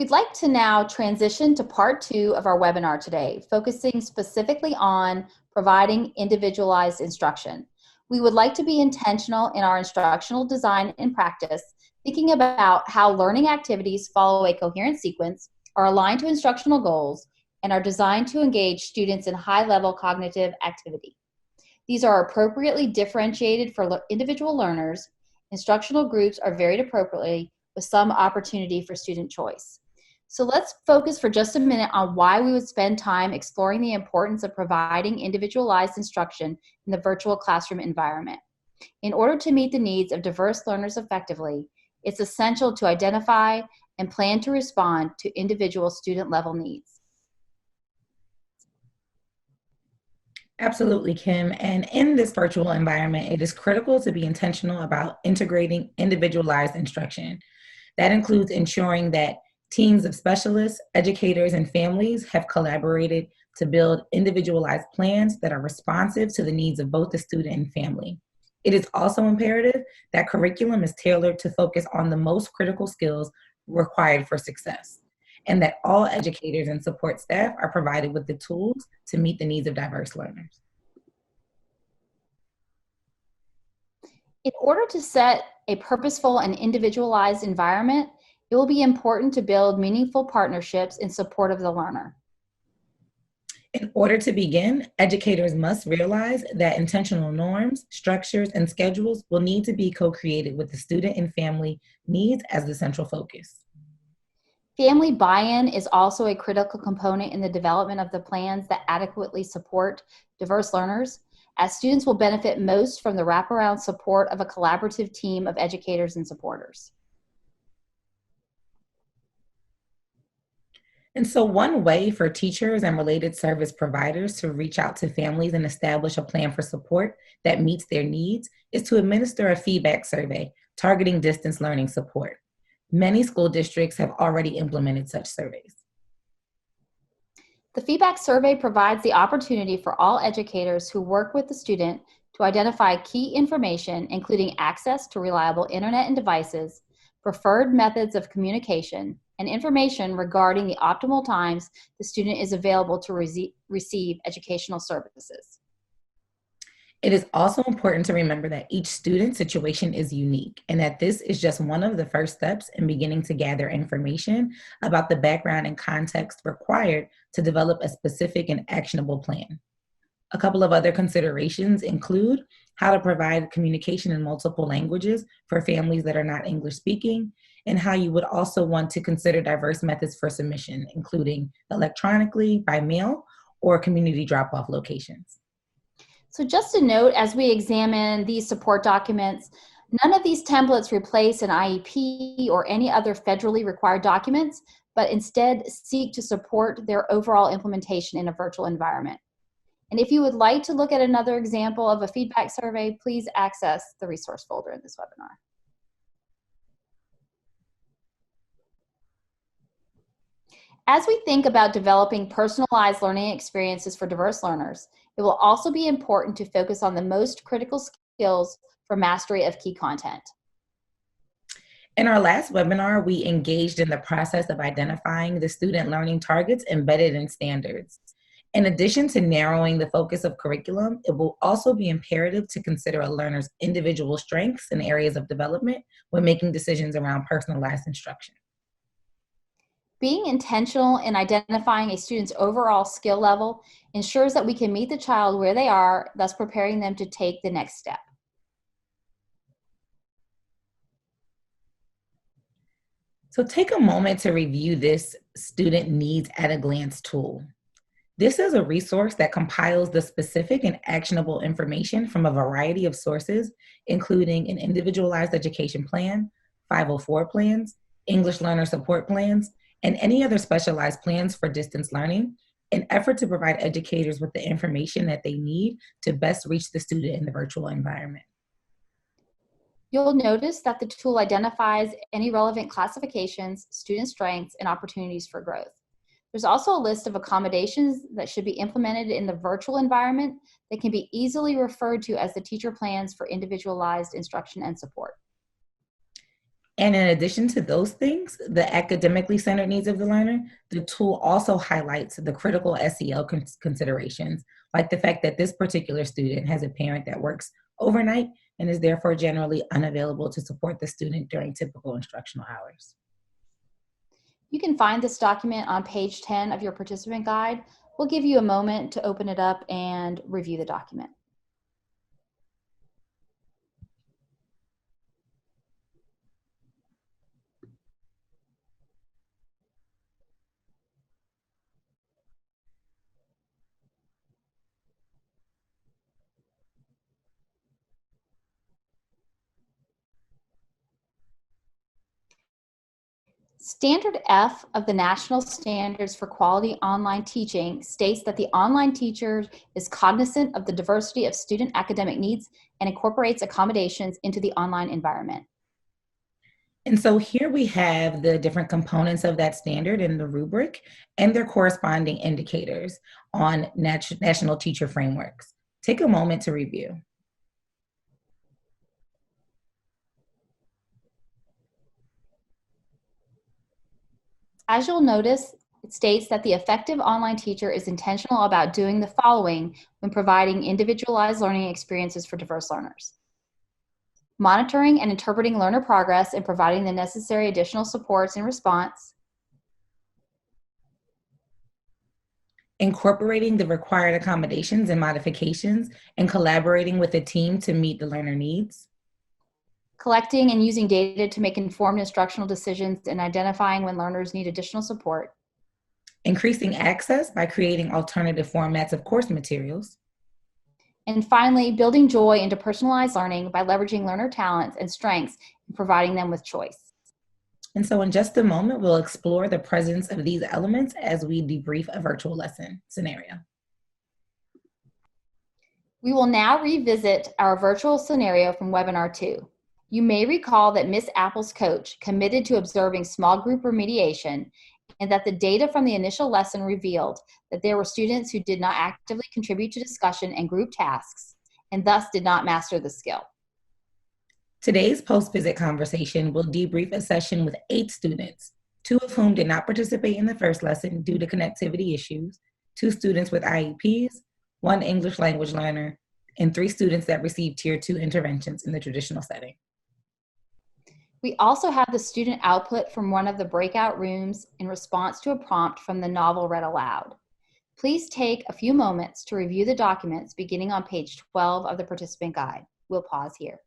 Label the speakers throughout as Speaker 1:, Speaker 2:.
Speaker 1: We'd like to now transition to part 2 of our webinar today, focusing specifically on providing individualized instruction. We would like to be intentional in our instructional design and practice, thinking about how learning activities follow a coherent sequence, are aligned to instructional goals, and are designed to engage students in high-level cognitive activity. These are appropriately differentiated for individual learners. Instructional groups are varied appropriately with some opportunity for student choice. So let's focus for just a minute on why we would spend time exploring the importance of providing individualized instruction in the virtual classroom environment. In order to meet the needs of diverse learners effectively, it's essential to identify and plan to respond to individual student-level needs.
Speaker 2: Absolutely, Kim. And in this virtual environment, it is critical to be intentional about integrating individualized instruction. That includes ensuring that teams of specialists, educators, and families have collaborated to build individualized plans that are responsive to the needs of both the student and family. It is also imperative that curriculum is tailored to focus on the most critical skills required for success, and that all educators and support staff are provided with the tools to meet the needs of diverse learners.
Speaker 1: In order to set a purposeful and individualized environment, it will be important to build meaningful partnerships in support of the learner.
Speaker 2: In order to begin, educators must realize that intentional norms, structures, and schedules will need to be co-created with the student and family needs as the central focus.
Speaker 1: Family buy-in is also a critical component in the development of the plans that adequately support diverse learners, as students will benefit most from the wraparound support of a collaborative team of educators and supporters.
Speaker 2: And so one way for teachers and related service providers to reach out to families and establish a plan for support that meets their needs is to administer a feedback survey targeting distance learning support. Many school districts have already implemented such surveys.
Speaker 1: The feedback survey provides the opportunity for all educators who work with the student to identify key information, including access to reliable internet and devices, preferred methods of communication, and information regarding the optimal times the student is available to receive educational services.
Speaker 2: It is also important to remember that each student's situation is unique and that this is just one of the first steps in beginning to gather information about the background and context required to develop a specific and actionable plan. A couple of other considerations include how to provide communication in multiple languages for families that are not English speaking, and how you would also want to consider diverse methods for submission, including electronically, by mail, or community drop-off locations.
Speaker 1: So just a note, as we examine these support documents, none of these templates replace an IEP or any other federally required documents, but instead seek to support their overall implementation in a virtual environment. And if you would like to look at another example of a feedback survey, please access the resource folder in this webinar. As we think about developing personalized learning experiences for diverse learners, it will also be important to focus on the most critical skills for mastery of key content.
Speaker 2: In our last webinar, we engaged in the process of identifying the student learning targets embedded in standards. In addition to narrowing the focus of curriculum, it will also be imperative to consider a learner's individual strengths and areas of development when making decisions around personalized instruction.
Speaker 1: Being intentional in identifying a student's overall skill level ensures that we can meet the child where they are, thus preparing them to take the next step.
Speaker 2: So take a moment to review this student needs at a glance tool. This is a resource that compiles the specific and actionable information from a variety of sources, including an individualized education plan, 504 plans, English learner support plans, and any other specialized plans for distance learning, in effort to provide educators with the information that they need to best reach the student in the virtual environment.
Speaker 1: You'll notice that the tool identifies any relevant classifications, student strengths, and opportunities for growth. There's also a list of accommodations that should be implemented in the virtual environment that can be easily referred to as the teacher plans for individualized instruction and support.
Speaker 2: And in addition to those things, the academically centered needs of the learner, the tool also highlights the critical SEL considerations, like the fact that this particular student has a parent that works overnight and is therefore generally unavailable to support the student during typical instructional hours.
Speaker 1: You can find this document on page 10 of your participant guide. We'll give you a moment to open it up and review the document. Standard F of the National Standards for Quality Online Teaching states that the online teacher is cognizant of the diversity of student academic needs and incorporates accommodations into the online environment.
Speaker 2: And so here we have the different components of that standard in the rubric and their corresponding indicators on national teacher frameworks. Take a moment to review.
Speaker 1: As you'll notice, it states that the effective online teacher is intentional about doing the following when providing individualized learning experiences for diverse learners: monitoring and interpreting learner progress and providing the necessary additional supports in response,
Speaker 2: Incorporating the required accommodations and modifications and collaborating with a team to meet the learner needs,
Speaker 1: collecting and using data to make informed instructional decisions and identifying when learners need additional support,
Speaker 2: increasing access by creating alternative formats of course materials,
Speaker 1: and finally, building joy into personalized learning by leveraging learner talents and strengths and providing them with choice.
Speaker 2: And so in just a moment, we'll explore the presence of these elements as we debrief a virtual lesson scenario.
Speaker 1: We will now revisit our virtual scenario from webinar 2. You may recall that Ms. Apple's coach committed to observing small group remediation and that the data from the initial lesson revealed that there were students who did not actively contribute to discussion and group tasks and thus did not master the skill.
Speaker 2: Today's post-visit conversation will debrief a session with 8 students, 2 of whom did not participate in the first lesson due to connectivity issues, 2 students with IEPs, 1 English language learner, and 3 students that received Tier 2 interventions in the traditional setting.
Speaker 1: We also have the student output from one of the breakout rooms in response to a prompt from the novel read aloud. Please take a few moments to review the documents beginning on page 12 of the participant guide. We'll pause here.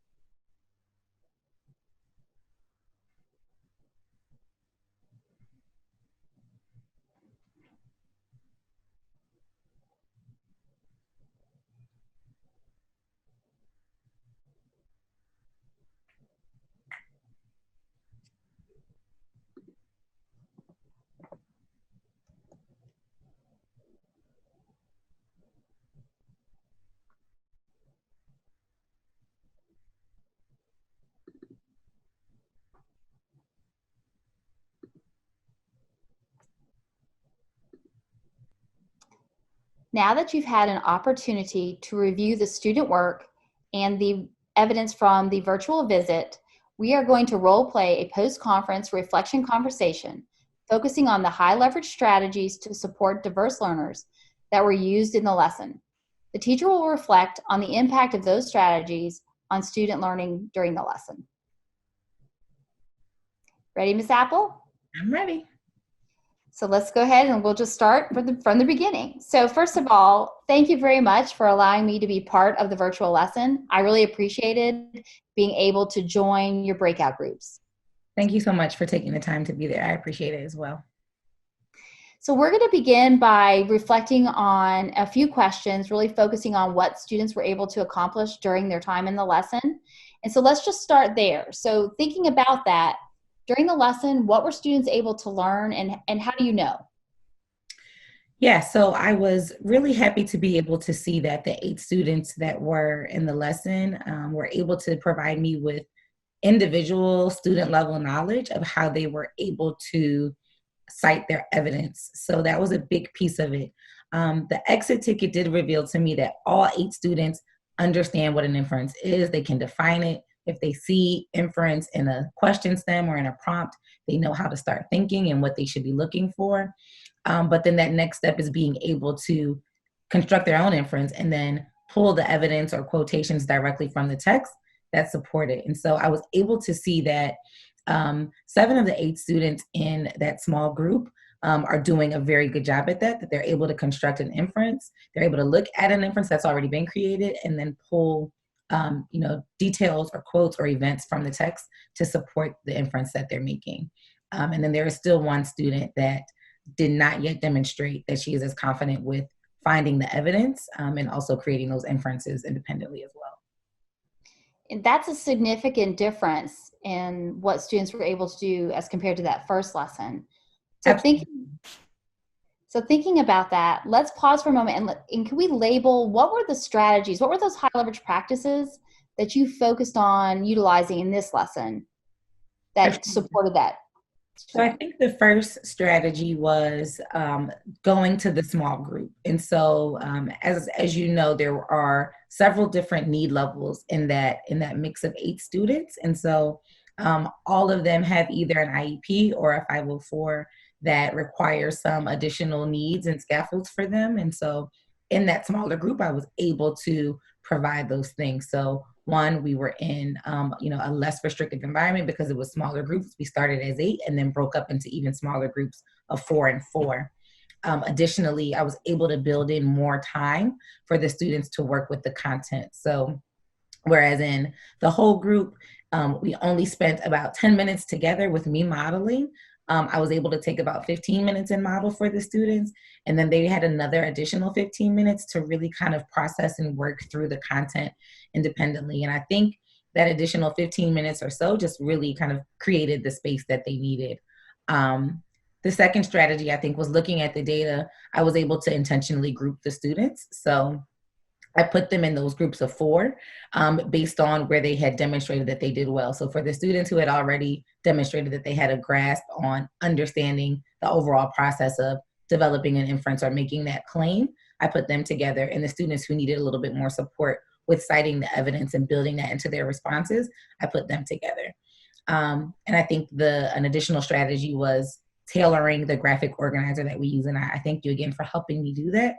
Speaker 1: Now that you've had an opportunity to review the student work and the evidence from the virtual visit, we are going to role play a post-conference reflection conversation focusing on the high leverage strategies to support diverse learners that were used in the lesson. The teacher will reflect on the impact of those strategies on student learning during the lesson. Ready, Ms. Apple?
Speaker 2: I'm ready.
Speaker 1: So let's go ahead and we'll just start from the beginning. So first of all, thank you very much for allowing me to be part of the virtual lesson. I really appreciated being able to join your breakout groups.
Speaker 2: Thank you so much for taking the time to be there. I appreciate it as well.
Speaker 1: So we're going to begin by reflecting on a few questions, really focusing on what students were able to accomplish during their time in the lesson. And so let's just start there. So thinking about that, during the lesson, what were students able to learn and how do you know?
Speaker 2: Yeah, so I was really happy to be able to see that the 8 students that were in the lesson were able to provide me with individual student level knowledge of how they were able to cite their evidence. So that was a big piece of it. The exit ticket did reveal to me that all 8 students understand what an inference is. They can define it. if they see inference in a question stem or in a prompt, they know how to start thinking and what they should be looking for. But then that next step is being able to construct their own inference and then pull the evidence or quotations directly from the text that support it. And so I was able to see that 7 of the 8 students in that small group are doing a very good job at that they're able to construct an inference. They're able to look at an inference that's already been created and then pull details or quotes or events from the text to support the inference that they're making. And then there is still one student that did not yet demonstrate that she is as confident with finding the evidence and also creating those inferences independently as well.
Speaker 1: And that's a significant difference in what students were able to do as compared to that first lesson. So thinking about that, let's pause for a moment and can we label what were the strategies, what were those high leverage practices that you focused on utilizing in this lesson that supported that?
Speaker 2: So I think the first strategy was going to the small group. And so as you know, there are several different need levels in that mix of 8 students. And so all of them have either an IEP or a 504 that requires some additional needs and scaffolds for them. And so in that smaller group, I was able to provide those things. So one, we were in a less restrictive environment because it was smaller groups. We started as 8 and then broke up into even smaller groups of 4 and 4. Additionally, I was able to build in more time for the students to work with the content. So whereas in the whole group, we only spent about 10 minutes together with me modeling, I was able to take about 15 minutes and model for the students. And then they had another additional 15 minutes to really kind of process and work through the content independently. And I think that additional 15 minutes or so just really kind of created the space that they needed. The second strategy, I think, was looking at the data. I was able to intentionally group the students. So I put them in those groups of 4 based on where they had demonstrated that they did well. So for the students who had already demonstrated that they had a grasp on understanding the overall process of developing an inference or making that claim, I put them together. And the students who needed a little bit more support with citing the evidence and building that into their responses, I put them together. And I think an additional strategy was tailoring the graphic organizer that we use. And I thank you again for helping me do that.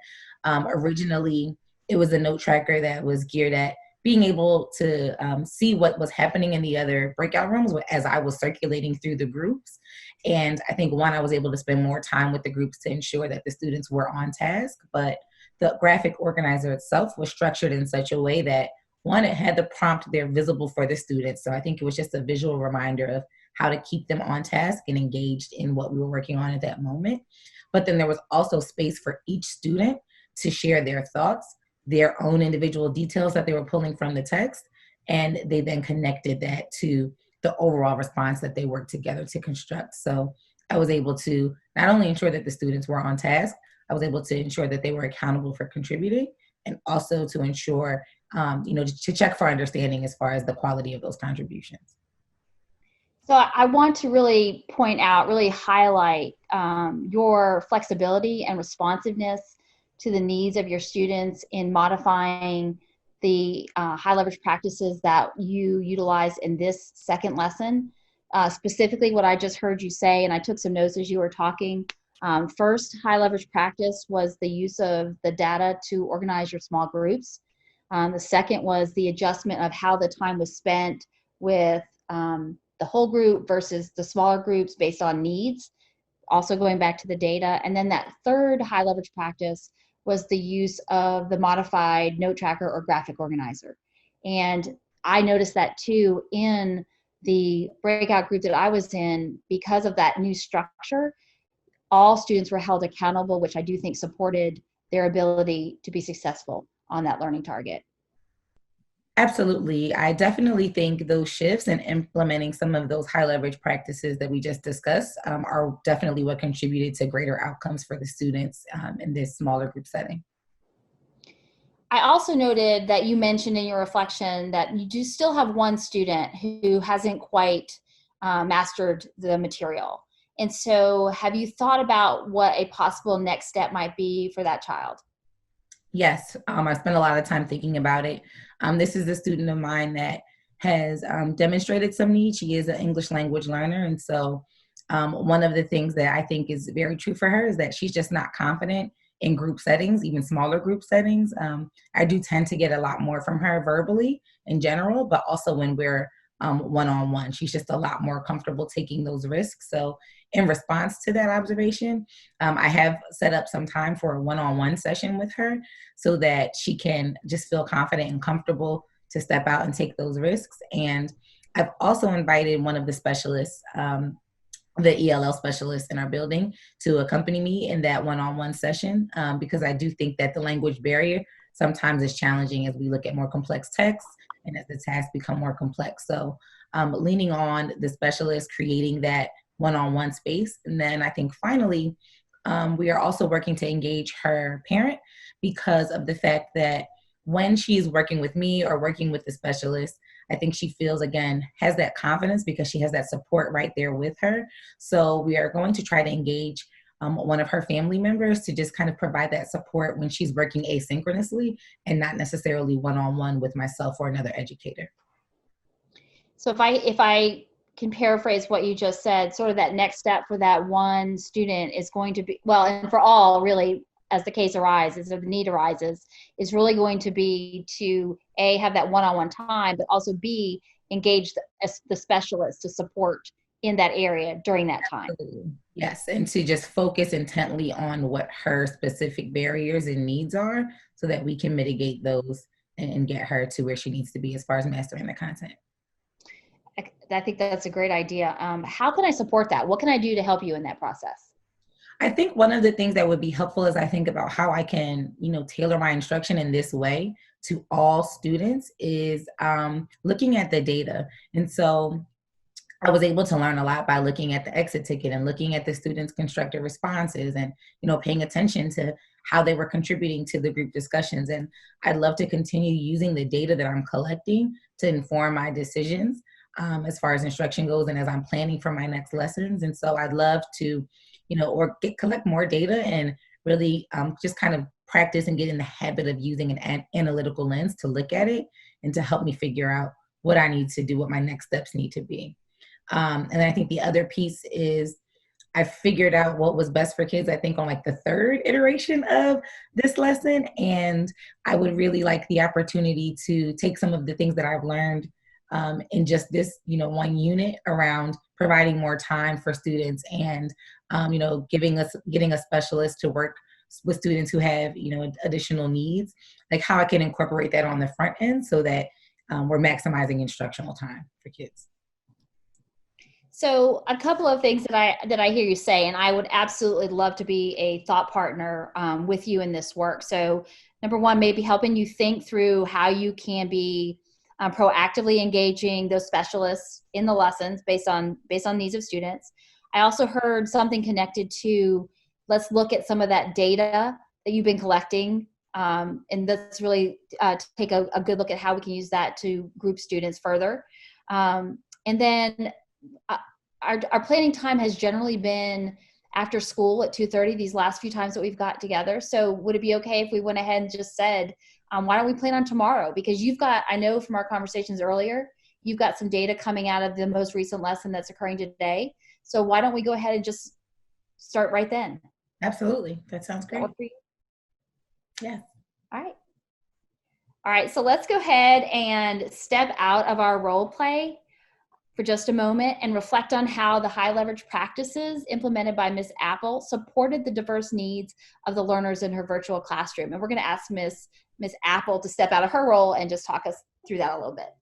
Speaker 2: Originally, it was a note tracker that was geared at being able to see what was happening in the other breakout rooms as I was circulating through the groups. And I think I was able to spend more time with the groups to ensure that the students were on task, but the graphic organizer itself was structured in such a way that it had the prompt there visible for the students. So I think it was just a visual reminder of how to keep them on task and engaged in what we were working on at that moment. But then there was also space for each student to share their thoughts, their own individual details that they were pulling from the text, and they then connected that to the overall response that they worked together to construct. So I was able to not only ensure that the students were on task, I was able to ensure that they were accountable for contributing, and also to ensure, to check for understanding as far as the quality of those contributions.
Speaker 1: So I want to really point out, really highlight your flexibility and responsiveness to the needs of your students in modifying the high leverage practices that you utilize in this second lesson. Specifically what I just heard you say, and I took some notes as you were talking. First high leverage practice was the use of the data to organize your small groups. The second was the adjustment of how the time was spent with the whole group versus the smaller groups based on needs, also going back to the data. And then that third high leverage practice was the use of the modified note tracker or graphic organizer. And I noticed that too in the breakout group that I was in. Because of that new structure, all students were held accountable, which I do think supported their ability to be successful on that learning target.
Speaker 2: Absolutely. I definitely think those shifts and implementing some of those high leverage practices that we just discussed are definitely what contributed to greater outcomes for the students in this smaller group setting.
Speaker 1: I also noted that you mentioned in your reflection that you do still have one student who hasn't quite mastered the material. And so have you thought about what a possible next step might be for that child?
Speaker 2: Yes, I spent a lot of time thinking about it. This is a student of mine that has demonstrated some need. She is an English language learner. And so one of the things that I think is very true for her is that she's just not confident in group settings, even smaller group settings. I do tend to get a lot more from her verbally in general, but also when we're one-on-one, she's just a lot more comfortable taking those risks. So in response to that observation, I have set up some time for a one-on-one session with her so that she can just feel confident and comfortable to step out and take those risks. And I've also invited one of the specialists, the ELL specialist in our building, to accompany me in that one-on-one session, because I do think that the language barrier sometimes is challenging as we look at more complex texts and as the tasks become more complex. So leaning on the specialist, creating that one-on-one space. And then I think finally, we are also working to engage her parent, because of the fact that when she's working with me or working with the specialist, I think she feels, again, has that confidence because she has that support right there with her. So we are going to try to engage one of her family members to just kind of provide that support when she's working asynchronously and not necessarily one-on-one with myself or another educator.
Speaker 1: So if I can paraphrase what you just said, sort of that next step for that one student is going to be, well, and for all really, as the case arises or the need arises, is really going to be to A, have that one-on-one time, but also B, engage the specialist to support in that area during that time.
Speaker 2: Absolutely. Yes, and to just focus intently on what her specific barriers and needs are so that we can mitigate those and get her to where she needs to be as far as mastering the content.
Speaker 1: I think that's a great idea. How can I support that? What can I do to help you in that process?
Speaker 2: I think one of the things that would be helpful as I think about how I can, tailor my instruction in this way to all students is looking at the data. And so I was able to learn a lot by looking at the exit ticket and looking at the students' constructive responses and, paying attention to how they were contributing to the group discussions. And I'd love to continue using the data that I'm collecting to inform my decisions as far as instruction goes and as I'm planning for my next lessons. And so I'd love to, collect more data and really just kind of practice and get in the habit of using an analytical lens to look at it and to help me figure out what I need to do, what my next steps need to be. And I think the other piece is I figured out what was best for kids, I think on like the third iteration of this lesson. And I would really like the opportunity to take some of the things that I've learned in just this, one unit around providing more time for students and, getting a specialist to work with students who have, additional needs, like how I can incorporate that on the front end so that we're maximizing instructional time for kids.
Speaker 1: So a couple of things that I hear you say, and I would absolutely love to be a thought partner with you in this work. So number one, maybe helping you think through how you can be proactively engaging those specialists in the lessons based on needs of students. I also heard something connected to, let's look at some of that data that you've been collecting, and let's really take a good look at how we can use that to group students further. And then our planning time has generally been after school at 2:30 these last few times that we've got together. So would it be okay if we went ahead and just said, why don't we plan on tomorrow? Because I know from our conversations earlier, you've got some data coming out of the most recent lesson that's occurring today. So why don't we go ahead and just start right then?
Speaker 2: Absolutely. That sounds great. Yeah.
Speaker 1: All right. So let's go ahead and step out of our role play for just a moment and reflect on how the high leverage practices implemented by Ms. Apple supported the diverse needs of the learners in her virtual classroom. And we're going to ask Ms. Apple to step out of her role and just talk us through that a little bit.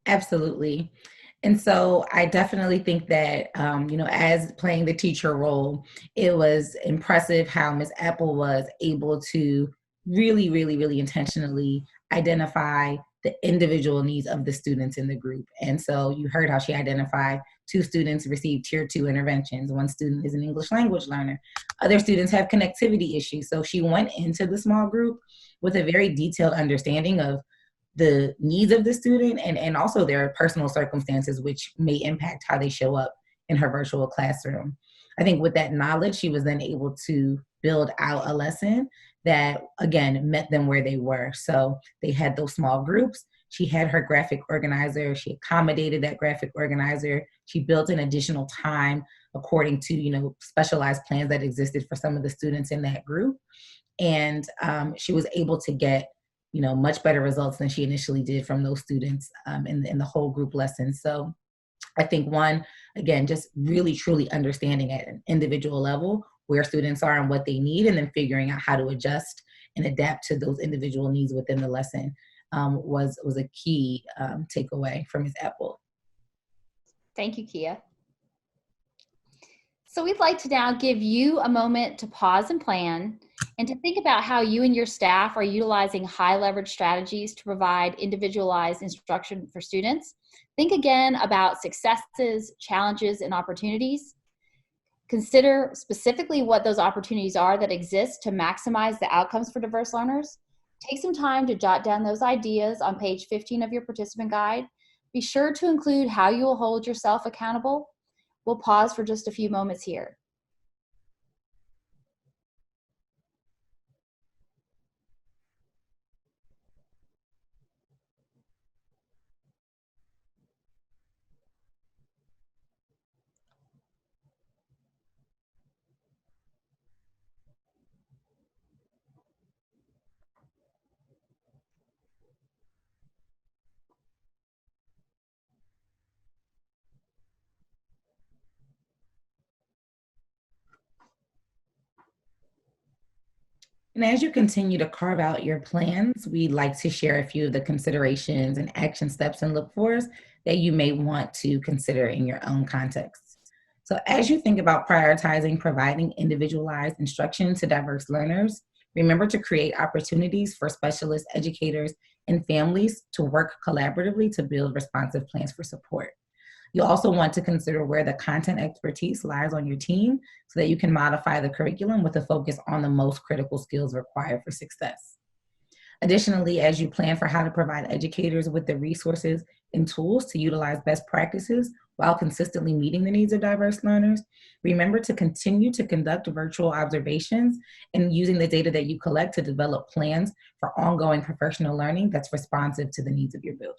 Speaker 2: Absolutely. And so I definitely think that, as playing the teacher role, it was impressive how Ms. Apple was able to really, really, really intentionally identify the individual needs of the students in the group. And so you heard how she identified 2 students received tier 2 interventions. 1 student is an English language learner. Other students have connectivity issues. So she went into the small group with a very detailed understanding of the needs of the student and also their personal circumstances, which may impact how they show up in her virtual classroom. I think with that knowledge, she was then able to build out a lesson that, again, met them where they were. So they had those small groups. She had her graphic organizer. She accommodated that graphic organizer. She built in additional time according to, specialized plans that existed for some of the students in that group. And she was able to get, much better results than she initially did from those students in the whole group lesson. So I think one, again, just really truly understanding at an individual level where students are and what they need, and then figuring out how to adjust and adapt to those individual needs within the lesson was a key takeaway from Ms. Apple.
Speaker 1: Thank you, Kia. So we'd like to now give you a moment to pause and plan, and to think about how you and your staff are utilizing high leverage strategies to provide individualized instruction for students. Think again about successes, challenges, and opportunities. Consider specifically what those opportunities are that exist to maximize the outcomes for diverse learners. Take some time to jot down those ideas on page 15 of your participant guide. Be sure to include how you will hold yourself accountable. We'll pause for just a few moments here.
Speaker 2: And as you continue to carve out your plans, we'd like to share a few of the considerations and action steps and look fors that you may want to consider in your own context. So as you think about prioritizing providing individualized instruction to diverse learners, remember to create opportunities for specialist educators and families to work collaboratively to build responsive plans for support. You also want to consider where the content expertise lies on your team so that you can modify the curriculum with a focus on the most critical skills required for success. Additionally, as you plan for how to provide educators with the resources and tools to utilize best practices while consistently meeting the needs of diverse learners, remember to continue to conduct virtual observations and using the data that you collect to develop plans for ongoing professional learning that's responsive to the needs of your building.